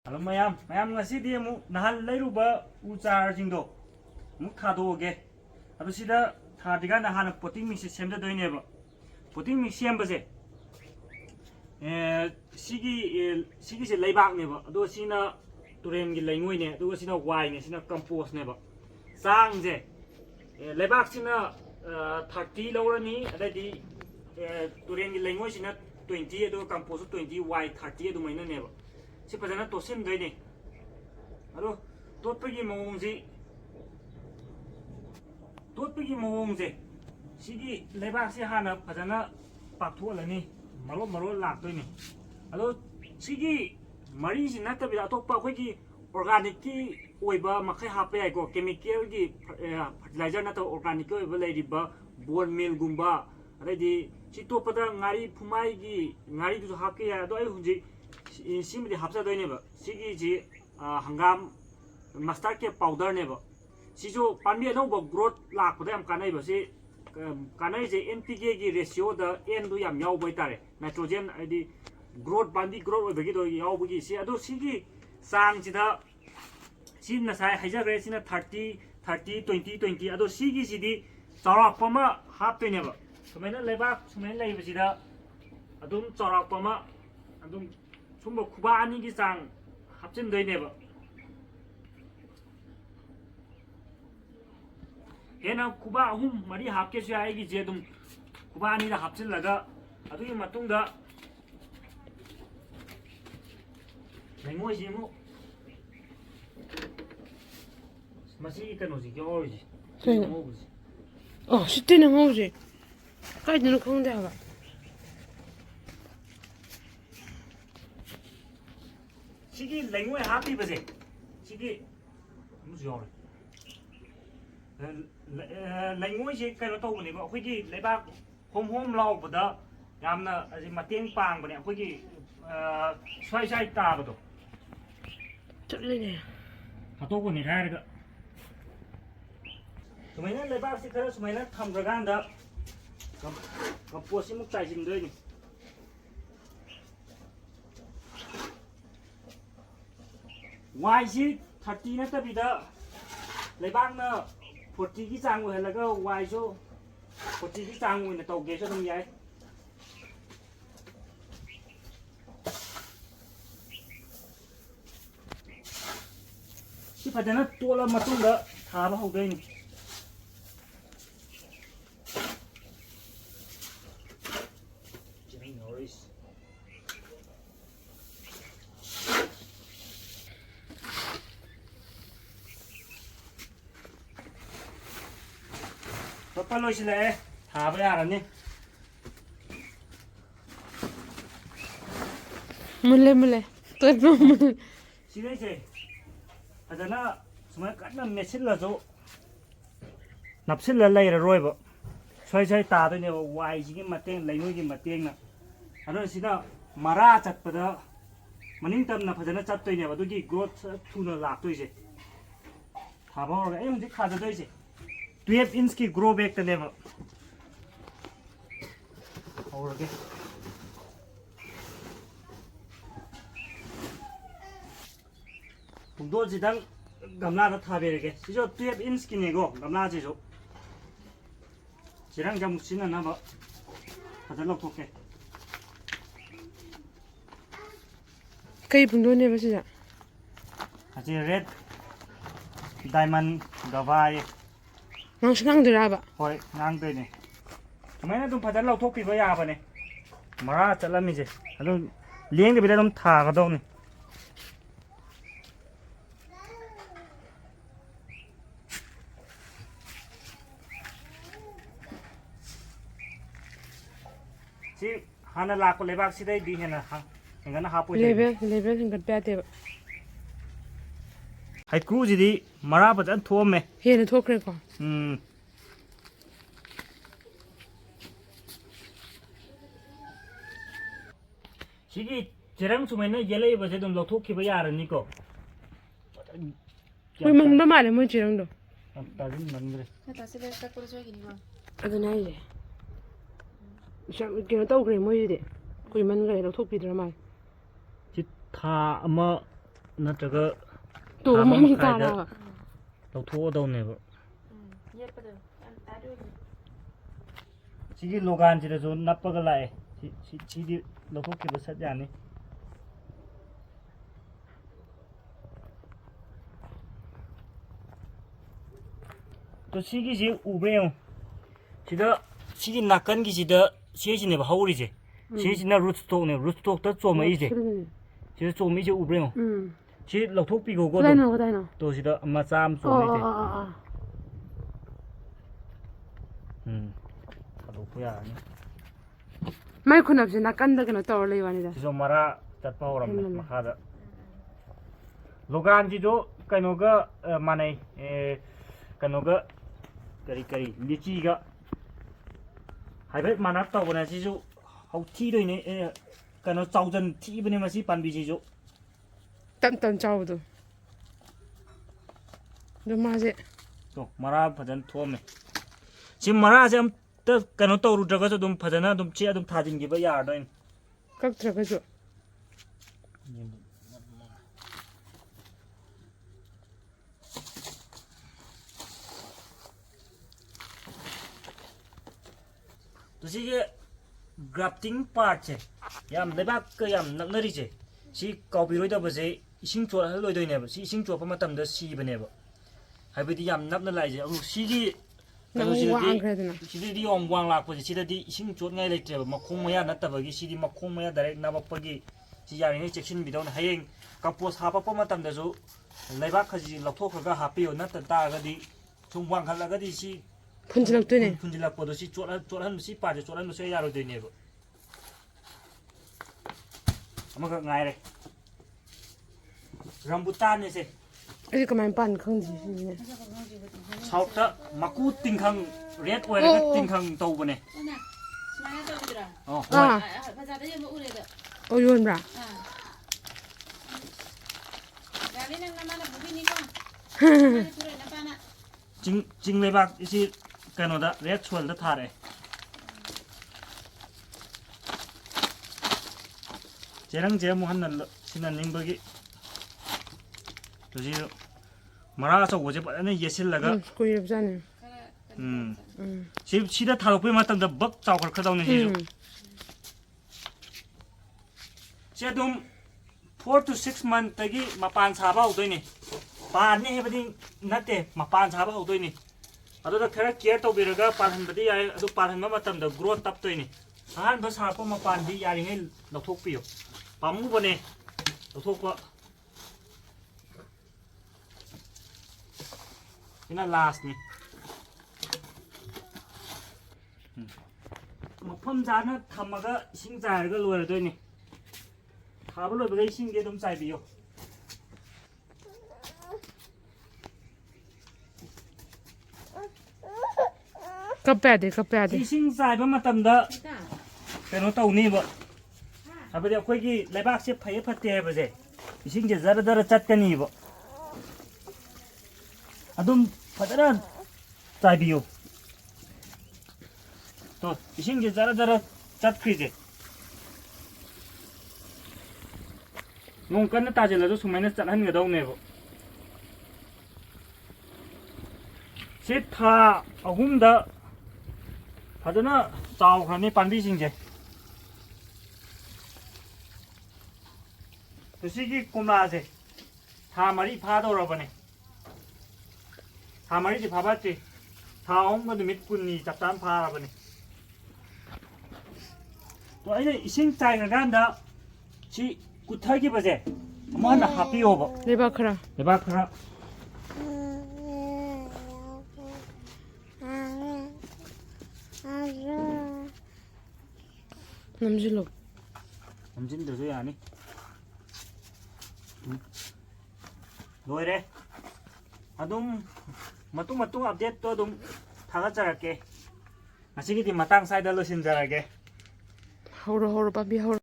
Hello mayam ngasi di mu nahal leiruba u char jingdo mu thadoge adu sida thadiga na hana potting mix semda doine ba potting mix semba je sigi se leibak ne ba adu sina turen gi leingoi ne adu sina wai ne sina compost ne ba sang je leibak sina 30 lorani adadi turen gi leingoi sina 20 adu compost 20 wai 30 adu maina ne ba si Fajana tosin doine ado totpagi mawong je sigi lebak si hana Fajana paktholani maro lak doine ado sigi mari si natabida atokpa akhoi organic ki oiba makhai hape ai ko chemical gi fertilizer na to organic ki oiba leiriba bone meal gumba adadi si topada ngari phumai gi ngari du hape ya ado ai hunji simdi hapsa doine ba sigi ji hangam mustard ke powder ne ba sijo panbi no ba growth lak da am kanai ba si kanai je npk gi ratio da n du yam yaw bai tare nitrogen adi growth bandi growth ba gi do yaw bu gi si ado sigi sang ji da sin na sai haja gre sina 30 20 20 ado sigi sidi charak pama hap pe ne ba sumaina leba sumaina lai ba sida adum charak pama adum sumba kuba ani gi sang hapchin doine ba hena kuba ahum mari hapke su ai gi je dum kuba ani da hapchin laga adugi matung da leingoi ji mu masi kano ji ge orji oh shitene ngoji kai dinu khongde ba sigi leingoi happy baje sigi mujo leingoi je kai to ni ba khoi gi leibak hom law bada yamna aji mateng pang bane khoi gi swai ta ba do challene hato ko ni khai ga sumaina leibak si khara sumaina tham ga da compost mu chai jin doi ni wai si 30 na tabida leibak na 40 ki chang ho helaga wai so 40 ki chang ho na tawge so dum yai si Fajana tola matunda thaba hogdai ni Palo sila thaba yarani mule to mule sila je Fajana sumai kanna mesin la jo napsil la lai ra roiba swai ta do ne wai ji gi mateng leingoi gi mateng na ado sida mara chatpada maning tam na Fajana chat toi ne ba du gi growth thuna lak toi je thaba or ai hum ji kha da doi je 12 inch की grow bag da nema और के दो जिदंग गमला दा थाबेरगे सिजो 12 inch की नेगो गमला जिजो जिरंग जम सिना ना बा Fajana थोके kai pundo ne ba sija अजे red diamond gawai nang snang dira ba hoi ngang doi ne मैंने तुम Fajana लौथोक पिबा याबने मरा चलमी जे अदुम लेंग दे बिदा तुम था गदौ ने si hana la ko lebak si dai di hena ha engana ha po level hingat pa te ba hai ku ji di mara pa jan thom me he ne thokre ko sigi jerang sumaina yelai ba je dum lothok ki ba yarani ko koi man ba male mo jirang do ta jin man re ta se le ta ko jo gi ni ma aduna ye ke no tau kre mo yide koi man ga lo thok pi dra ma chi tha ama ꯅꯠꯇ꯭ꯔꯒ ꯇꯣ ꯊꯥ ꯑꯃ ꯃꯃꯤ ꯃꯈꯥꯏꯗ ꯇꯥꯔꯕ ꯂꯧꯊꯣꯛꯑꯗꯧꯅꯦꯕ ꯌꯦꯠꯄꯗꯣ ꯌꯥꯝ ꯇꯥꯗꯣꯏꯅꯤ ꯁꯤꯒꯤ ꯂꯣꯒꯥꯟꯁꯤꯗꯁꯨ ꯅꯞꯄꯒ ꯂꯥꯛꯑꯦ ꯁꯤꯗꯤ ꯂꯧꯊꯣꯛꯈꯤꯕ ꯁꯠ ꯌꯥꯅꯤ ꯇꯣ ꯁꯤꯒꯤꯁꯤ ꯎꯕ꯭ꯔꯥ ꯌꯦꯡꯉꯨ ꯁꯤꯗ ꯁꯤꯒꯤ ꯅꯥꯀꯟꯒꯤꯁꯤꯗ ꯁꯤꯁꯤꯅꯦꯕ ꯍꯧꯔꯤꯁꯦ ꯁꯤꯁꯤꯅ ꯔꯨꯠ ꯁ꯭ꯇꯣꯛꯅꯦꯕ ꯔꯨꯠ ꯁ꯭ꯇꯣꯛꯇ ꯆꯣꯡꯉꯛꯏꯁꯦ ꯁꯤꯗ ꯆꯣꯡꯉꯛꯏꯁꯦ ꯎꯕ꯭ꯔꯥ ꯌꯦꯡꯉꯨ ꯁꯤ ꯂꯧꯊꯣꯛꯄꯤꯈꯣꯀꯣ ꯑꯗꯨꯝ 그다이노 ꯇꯣ ꯁꯤꯗ ꯃꯆꯥ ꯑꯃ ꯆꯣꯡꯉꯛꯏꯁꯦ ꯊꯥꯗꯣꯛꯄ ꯌꯥꯔꯅꯤ 마이 콘압지 나 깐다거나 떠올려 이완이다 시조 마라 ꯆꯠꯄ ꯍꯧꯔꯝꯃꯦ ꯃꯈꯥꯗ ꯂꯣꯒꯥꯟꯁꯤꯁꯨ ꯀꯩꯅꯣꯒ ꯃꯥꯟꯅꯩ ꯀꯩꯅꯣꯒ ꯀꯔꯤ ꯂꯤꯆꯤꯒ ꯍꯥꯏꯐꯦꯠ ꯃꯥꯟꯅ ꯇꯧꯕꯅꯦ ꯁꯤꯁꯨ ꯍꯧꯊꯤꯗꯣꯏꯅꯦ ꯀꯩꯅꯣ ꯆꯥꯎꯖꯟ ꯊꯤꯕꯅꯦ ꯃꯁꯤ ꯄꯥꯝꯕꯤꯁꯤꯁꯨ 땀땀 짜오도 너 마제 또 마라ꯐꯖꯅ ꯊꯣꯝꯃꯦ ꯁꯤ 마라ꯁꯦ ꯑꯝꯇ ꯀꯩꯅꯣ ꯇꯧꯔꯨꯗ꯭ꯔꯒꯁꯨ ꯑꯗꯨꯝ ꯐꯖꯅ ꯑꯗꯨꯝ ꯆꯦ ꯑꯗꯨꯝ ꯊꯥꯖꯤꯟꯈꯤꯕ ꯌꯥꯔꯗꯣꯏꯅꯤ 깍들어가죠 또 시게 grafting partse ꯌꯥꯝ ꯂꯩꯕꯥꯛꯀ ꯌꯥꯝ ꯅꯛꯅꯔꯤꯁꯦ ꯁꯤ ꯀꯥꯎꯕꯤꯔꯣꯏꯗꯕꯁꯦ ꯏꯁꯤꯡ ꯆꯣꯠꯍꯜꯂꯣꯏꯗꯣꯏꯅꯦꯕ ꯁꯤ ꯏꯁꯤꯡ ꯆꯣꯠꯄ ꯃꯇꯝꯗ ꯁꯤꯕꯅꯦꯕ ꯍꯥꯏꯕꯗꯤ ꯌꯥꯝ ꯅꯞꯅ ꯂꯥꯛꯏꯁꯦ ꯑꯃꯨꯛ ꯁꯤꯒꯤ ꯀꯩꯅꯣꯁꯤꯗꯗꯤ ꯌꯥꯝ ꯋꯥꯡ ꯂꯥꯛꯄꯁꯦ ꯁꯤꯗꯗꯤ ꯏꯁꯤꯡ ꯆꯣꯠꯉꯥꯏ ꯂꯩꯇ꯭ꯔꯦꯕ ꯃꯈꯣꯡ ꯃꯌꯥ ꯅꯠꯇꯕꯒꯤ ꯁꯤꯗꯤ ꯃꯈꯣꯡ ꯃꯌꯥ ꯗꯥꯏꯔꯦꯛ ꯅꯥꯕꯛꯄꯒꯤ ꯁꯤ ꯌꯥꯔꯤꯉꯩ ꯆꯦꯛꯁꯤꯟꯕꯤꯗꯧꯅꯦ ꯍꯌꯦꯡ ꯀꯝꯄꯣꯁ ꯍꯥꯞꯄꯛꯄ ꯃꯇꯝꯗꯁꯨ ꯂꯩꯕꯥꯛ ꯈꯖꯤ ꯂꯧꯊꯣꯛꯈ꯭ꯔꯒ ꯍꯥꯞꯄꯤꯌꯨ ꯅꯠꯇ ꯇꯥꯔꯒꯗꯤ ꯁꯨꯝ ꯋꯥꯡꯈꯠꯂꯒꯗꯤ ꯁꯤ ꯐꯨꯟꯖꯤꯜꯂꯛꯇꯣꯏꯅꯦ ꯐꯨꯟꯖꯤꯜꯂꯛꯄꯗꯣ ꯁꯤ ꯆꯣꯠꯍꯟꯕ ꯁꯤ ꯄꯥꯔꯠꯁꯦ ꯆꯣꯠꯍꯟꯕꯁꯨ ꯌꯥꯔꯣꯏꯗꯣꯏꯅꯦꯕ ꯑꯃꯈꯛ ꯉꯥꯏꯔꯦ ꯔꯝꯕꯨꯇꯥꯟꯅꯦꯁꯦ ꯑꯩ ꯀꯃꯥꯏꯅ ꯄꯥꯟ ꯈꯪꯗꯦ ꯁꯤꯅꯦ ꯁꯥꯎꯠꯇ ꯃꯀꯨ ꯇꯤꯡꯈꯪ ꯔꯦꯠ ꯑꯣꯏꯔꯒ ꯇꯤꯡꯈꯪ ꯇꯧꯕꯅꯦ ꯁꯨꯃꯥꯏꯅ ꯇꯧꯕꯤꯗ꯭ꯔꯥ ꯍꯣꯏ ꯕꯖꯥꯔꯗ ꯌꯣꯟꯕ ꯎꯔꯦꯗ ꯌꯣꯟꯕ꯭ꯔꯥ ꯒꯥꯔꯤ ꯅꯪ ꯅꯃꯥꯅ ꯄꯨꯕꯤꯅꯤꯀꯣ ꯄꯨꯔꯦ ꯅꯄꯥꯅ ꯆꯤꯡ ꯂꯩꯕꯥꯛ ꯁꯤ ꯀꯩꯅꯣꯗ ꯔꯦꯠ ꯁꯣꯏꯜꯗ ꯊꯥꯔꯛꯑꯦ ꯆꯦꯔꯪꯁꯦ ꯑꯃꯨꯛ ꯍꯟꯅ ꯁꯤꯟꯅꯅꯤꯡꯕꯒꯤ ꯁꯤ ꯃꯔꯥ ꯑꯆꯧꯕꯁꯦ ꯐꯖꯅ ꯌꯦꯠꯁꯤꯜꯂꯒ ꯀꯨꯏꯔꯕꯖꯥꯠꯅꯤ ꯁꯤꯗ ꯊꯥꯗꯣꯛꯄꯩ ꯃꯇꯝꯗ ꯕꯛ ꯆꯥꯎꯈꯠꯀꯗꯧꯅꯤ ꯁꯤꯁꯨ ꯁꯤ ꯑꯗꯨꯝ 4 to 6 monthꯇꯒꯤ ꯃꯄꯥꯟ ꯁꯥꯕ ꯍꯧꯗꯣꯏꯅꯤ ꯄꯥꯟꯅꯤ ꯍꯥꯏꯕꯗꯤ ꯅꯠꯇꯦ ꯃꯄꯥꯟ ꯁꯥꯕ ꯍꯧꯗꯣꯏꯅꯤ ꯑꯗꯨꯗ ꯈꯔ ꯀꯦꯌꯔ ꯇꯧꯕꯤꯔꯒ ꯄꯥꯜꯍꯟꯕꯗꯤ ꯌꯥꯏ ꯑꯗꯨ ꯄꯥꯜꯍꯟꯕ ꯃꯇꯝꯗ ꯒ꯭ꯔꯣꯠ ꯇꯞꯇꯣꯏꯅꯤ ꯑꯍꯥꯟꯕ ꯁꯥꯔꯛꯄ ꯃꯄꯥꯟꯗꯤ ꯌꯥꯔꯤꯉꯩ ꯂꯧꯊꯣꯛꯄꯤꯌꯨ ꯄꯥꯝꯃꯨꯕꯅꯦ ꯂꯧꯊꯣꯛꯄ ꯁꯤꯅ ꯂꯥꯁꯅꯤ ꯃꯐꯝ ꯆꯥꯅ ꯊꯝꯃꯒ ꯏꯁꯤꯡ ꯆꯥꯏꯔꯒ ꯂꯣꯏꯔꯗꯣꯏꯅꯤ ꯊꯥꯕ ꯂꯣꯏꯕꯒ ꯏꯁꯤꯡꯗꯤ ꯑꯗꯨꯝ ꯆꯥꯏꯕꯤꯌꯨ ꯀꯞꯄ ꯌꯥꯗꯦ ꯏꯁꯤꯡ ꯆꯥꯏꯕ ꯃꯇꯝꯗ ꯀꯩꯅꯣ ꯇꯧꯅꯤꯕ ꯍꯥꯏꯕꯗꯤ ꯑꯩꯈꯣꯏꯒꯤ ꯂꯩꯕꯥꯛꯁꯦ ꯐꯩꯌꯦ ꯐꯠꯇꯦ ꯍꯥꯏꯕꯁꯦ ꯏꯁꯤꯡꯁꯦ ꯖꯔ ꯖꯔ ꯆꯠꯀꯅꯤꯕ ꯑꯗꯨꯝ ꯐꯖꯅ ꯆꯥꯏꯕꯤꯌꯨ ꯇꯣ ꯏꯁꯤꯡꯁꯦ ꯖꯔ ꯖꯔ ꯆꯠꯈ꯭ꯔꯤꯁꯦ ꯅꯣꯡ ꯀꯟꯅ ꯇꯥꯁꯤꯜꯂꯁꯨ ꯁꯨꯃꯥꯏꯅ ꯆꯠꯍꯟꯒꯗꯧꯅꯦꯕ ꯁꯤ ꯊꯥ 3ꯗ ꯐꯖꯅ ꯆꯥꯎꯈ꯭ꯔꯅꯤ ꯄꯥꯝꯕꯤꯁꯤꯡꯁꯦ ꯁꯤꯒꯤ ꯀꯣꯝꯂꯥꯁꯦ ꯊꯥ 4 ꯐꯥꯗꯧꯔꯕꯅꯦ ꯊꯥ 4ꯗꯤ ꯐꯥꯕꯠꯇ꯭ꯔꯤ ꯊꯥ 3ꯒ ꯅꯨꯃꯤꯠ 10ꯅꯤ ꯆꯞ ꯆꯥꯅ ꯐꯥꯔꯕꯅꯤ ꯇꯣ ꯑꯩꯅ ꯏꯁꯤꯡ ꯆꯥꯏꯈ꯭ꯔꯀꯥꯟꯗ ꯁꯤ ꯀꯨꯊꯈꯤꯕꯁꯦ ꯑꯃꯨꯛ ꯍꯟꯅ ꯍꯥꯞꯄꯤꯌꯣꯕ ꯂꯩꯕꯥꯛ ꯈꯔ ꯅꯝꯁꯤꯟꯗ꯭ꯔꯁꯨ ꯌꯥꯅꯤ ꯂꯣꯏꯔꯦ ꯑꯗꯨꯝ ꯃꯇꯨꯡ ꯑꯞꯗꯦꯠꯇꯣ ꯑꯗꯨꯝ ꯊꯥꯒꯠꯆꯔꯛꯀꯦ ꯉꯁꯤꯒꯤꯗꯤ ꯃꯇꯥꯡ ꯁ꯭ꯋꯥꯏꯗ ꯂꯣꯏꯁꯤꯟꯖꯔꯒꯦ ꯍꯧꯔꯣ ꯄꯥꯝꯕꯤ ꯍꯧꯔꯣ